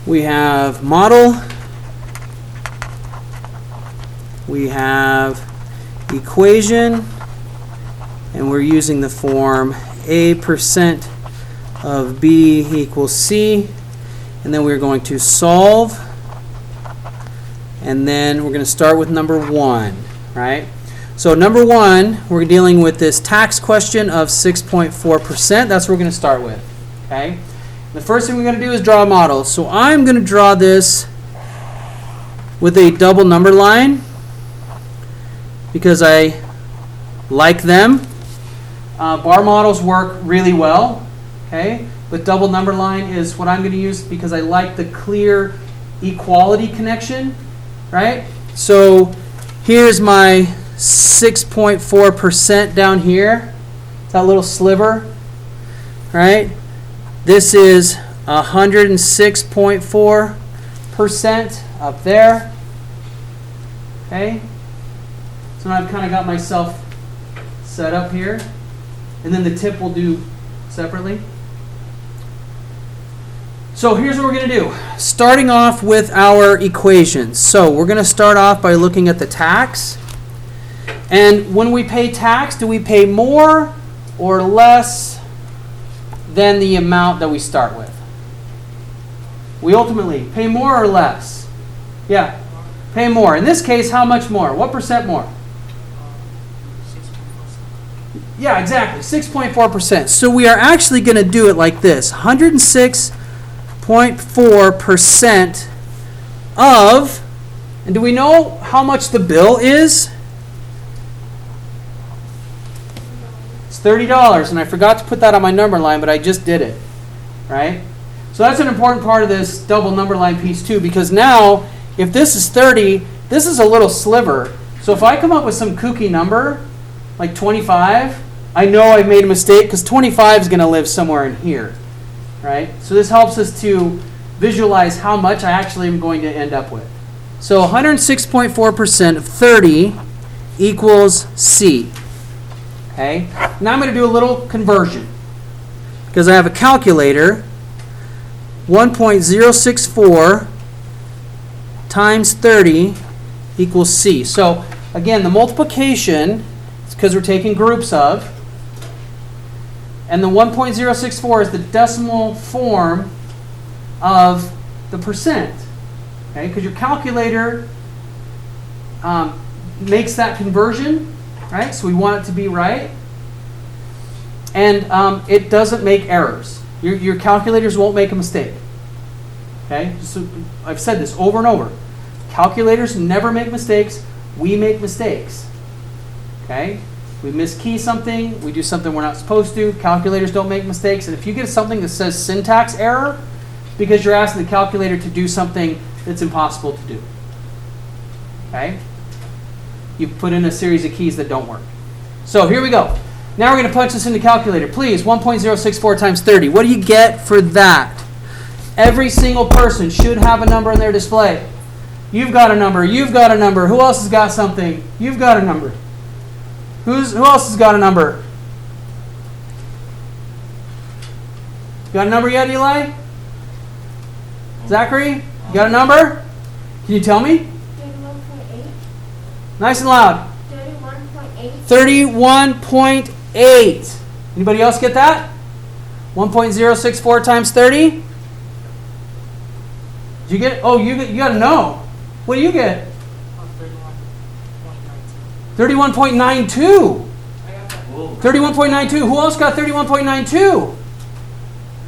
We have model. We have equation. And we're using the form A% of B equals C. And then we're going to solve. And then we're going to start with number 1, right? So number 1, we're dealing with this tax question of 6.4%. That's what we're going to start with, okay? The first thing we're going to do is draw a model. So I'm going to draw this with a double number line because I like them. Bar models work really well, okay? But double number line is what I'm going to use because I like the clear equality connection, right? So here's my 6.4% down here, that little sliver, right? This is 106.4% up there, okay? So now I've kind of got myself set up here, and then the tip we'll do separately. So here's what we're going to do. Starting off with our equations. So we're going to start off by looking at the tax. And when we pay tax, do we pay more or less than the amount that we start with? We ultimately pay more or less? Yeah, pay more. In this case, how much more? What percent more? Yeah, exactly, 6.4%. So we are actually going to do it like this. 106.4% of, and do we know how much the bill is? It's $30, and I forgot to put that on my number line, but I just did it, right? So that's an important part of this double number line piece too, because now, if this is 30, this is a little sliver. So if I come up with some kooky number, like 25, I know I made a mistake because 25 is going to live somewhere in here, right? So this helps us to visualize how much I actually am going to end up with. So 106.4% of 30 equals C. Okay. Now I'm going to do a little conversion because I have a calculator. 1.064 times 30 equals C. So again, the multiplication is because we're taking groups of. And the 1.064 is the decimal form of the percent. Okay, because your calculator makes that conversion, right? So we want it to be right. And it doesn't make errors. Your calculators won't make a mistake. Okay, so I've said this over and over. Calculators never make mistakes. We make mistakes. Okay? We miskey something, we do something we're not supposed to. Calculators don't make mistakes. And if you get something that says syntax error, it's because you're asking the calculator to do something that's impossible to do. Okay? You've put in a series of keys that don't work. So here we go. Now we're going to punch this in the calculator. Please, 1.064 times 30. What do you get for that? Every single person should have a number in their display. You've got a number. You've got a number. Who else has got something? You've got a number. Who else has got a number? Got a number yet, Eli? Zachary? You got a number? Can you tell me? 31.8. Nice and loud. 31.8. 31.8. Anybody else get that? 1.064 times 30? Did you get it? Oh, you got to know. What do you get? 31.92. 31.92. Who else got 31.92?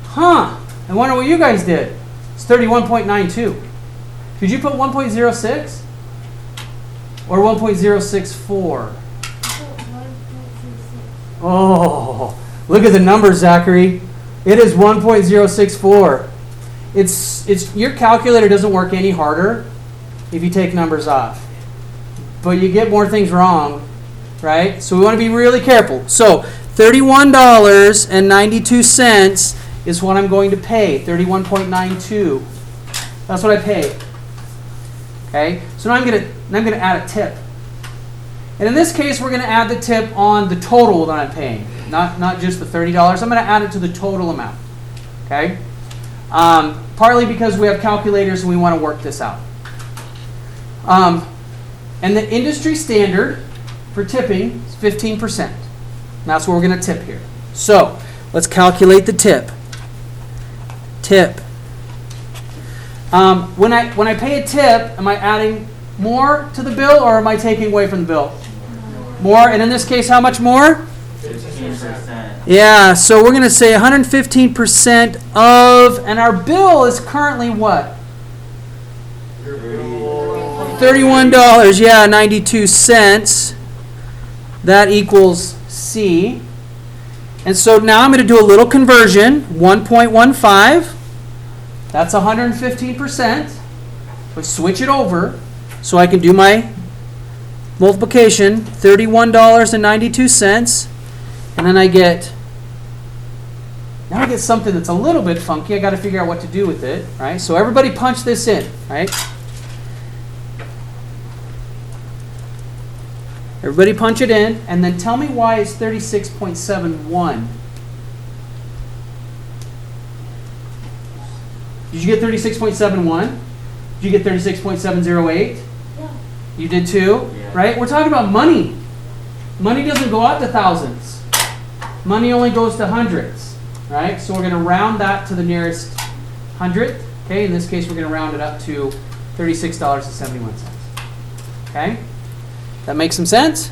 Huh. I wonder what you guys did. It's 31.92. Did you put 1.06? Or 1.064? Oh, look at the numbers, Zachary. It is 1.064. It's your calculator doesn't work any harder if you take numbers off. But you get more things wrong, right? So we want to be really careful. So $31.92 is what I'm going to pay. 31.92. That's what I pay. Okay. So now I'm going to add a tip. And in this case, we're going to add the tip on the total that I'm paying, not just the $30. I'm going to add it to the total amount. Okay. Partly because we have calculators and we want to work this out. And the industry standard for tipping is 15%. And that's what we're going to tip here. So let's calculate the tip. Tip. When I pay a tip, am I adding more to the bill or am I taking away from the bill? More. And in this case, how much more? 15%. Yeah, so we're going to say 115% of, and our bill is currently what? $31, yeah, 92 cents. That equals C. And so now I'm going to do a little conversion, 1.15. That's 115%. We switch it over so I can do my multiplication, $31.92. And then I get something that's a little bit funky. I got to figure out what to do with it, right? So everybody punch this in, right? Everybody punch it in, and then tell me why it's 36.71. Did you get 36.71? Did you get 36.708? Yeah. You did too, Yeah. right? We're talking about money. Money doesn't go out to thousands. Money only goes to hundreds, right? So we're going to round that to the nearest hundredth. Okay, in this case, we're going to round it up to $36.71. Okay, that makes some sense?